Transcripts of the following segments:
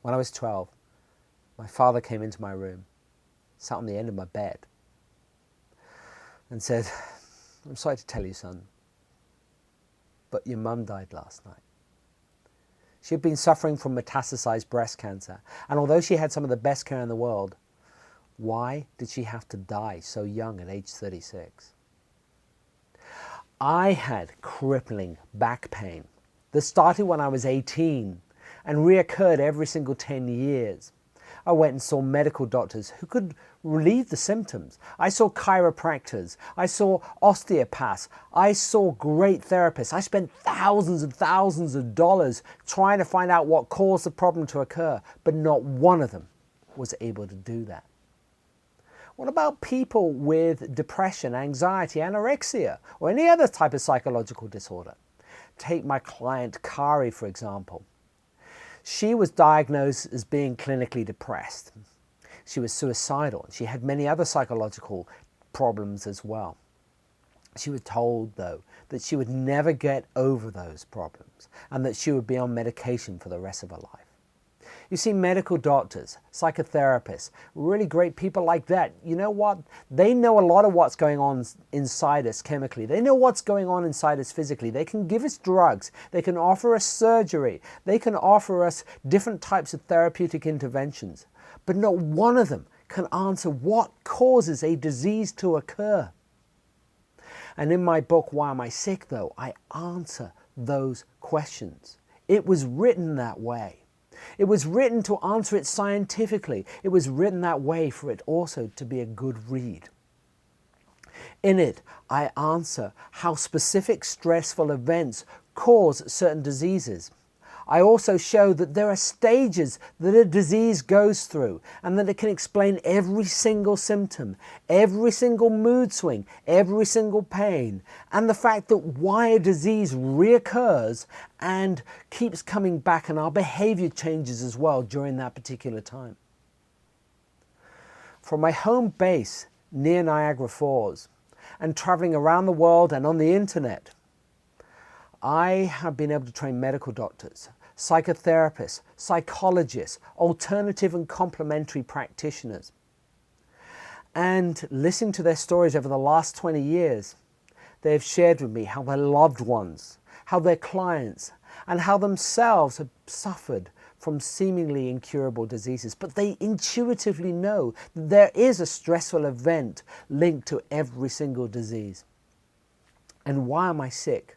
When I was 12, my father came into my room, sat on the end of my bed, and said, "I'm sorry to tell you, son, but your mum died last night. She had been suffering from metastasized breast cancer, and although she had some of the best care in the world, why did she have to die so young at age 36? I had crippling back pain that started when I was 18 and reoccurred every single 10 years. I went and saw medical doctors who could relieve the symptoms. I saw chiropractors. I saw osteopaths. I saw great therapists. I spent thousands and thousands of dollars trying to find out what caused the problem to occur, but not one of them was able to do that. What about people with depression, anxiety, anorexia, or any other type of psychological disorder? Take my client Kari, for example. She was diagnosed as being clinically depressed. She was suicidal. She had many other psychological problems as well. She was told, though, that she would never get over those problems and that she would be on medication for the rest of her life. You see, medical doctors, psychotherapists, really great people like that, you know what? They know a lot of what's going on inside us chemically. They know what's going on inside us physically. They can give us drugs. They can offer us surgery. They can offer us different types of therapeutic interventions. But not one of them can answer what causes a disease to occur. And in my book, Why Am I Sick, though, I answer those questions. It was written that way. It was written to answer it scientifically. It was written that way for it also to be a good read. In it, I answer how specific stressful events cause certain diseases. I also show that there are stages that a disease goes through and that it can explain every single symptom, every single mood swing, every single pain, and the fact that why a disease reoccurs and keeps coming back, and our behavior changes as well during that particular time. From my home base near Niagara Falls and traveling around the world and on the internet, I have been able to train medical doctors, psychotherapists, psychologists, alternative and complementary practitioners. And listening to their stories over the last 20 years, they have shared with me how their loved ones, how their clients, and how themselves have suffered from seemingly incurable diseases. But they intuitively know that there is a stressful event linked to every single disease. And Why Am I Sick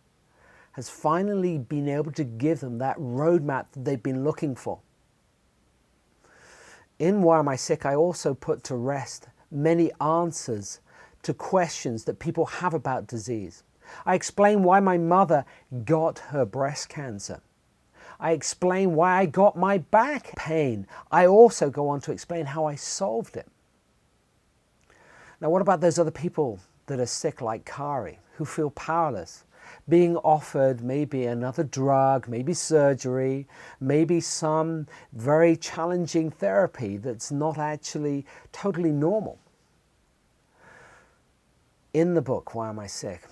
has finally been able to give them that roadmap that they've been looking for. In Why Am I Sick, I also put to rest many answers to questions that people have about disease. I explain why my mother got her breast cancer. I explain why I got my back pain. I also go on to explain how I solved it. Now, what about those other people that are sick like Kari, who feel powerless, being offered maybe another drug, maybe surgery, maybe some very challenging therapy that's not actually totally normal? In the book, Why Am I Sick,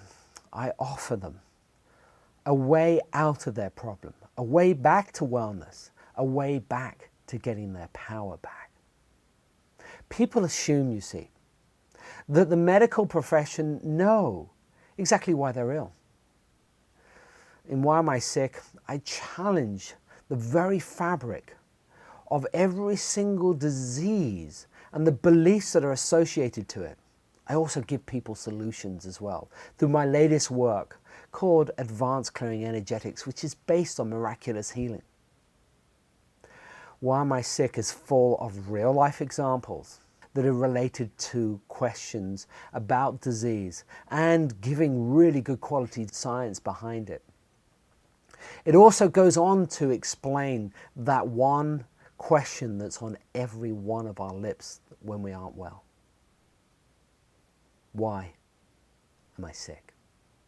I offer them a way out of their problem, a way back to wellness, a way back to getting their power back. People assume, you see, that the medical profession know exactly why they're ill. In Why Am I Sick, I challenge the very fabric of every single disease and the beliefs that are associated to it. I also give people solutions as well through my latest work called Advanced Clearing Energetics, which is based on miraculous healing. Why Am I Sick is full of real life examples that are related to questions about disease and giving really good quality science behind it. It also goes on to explain that one question that's on every one of our lips when we aren't well. Why am I sick?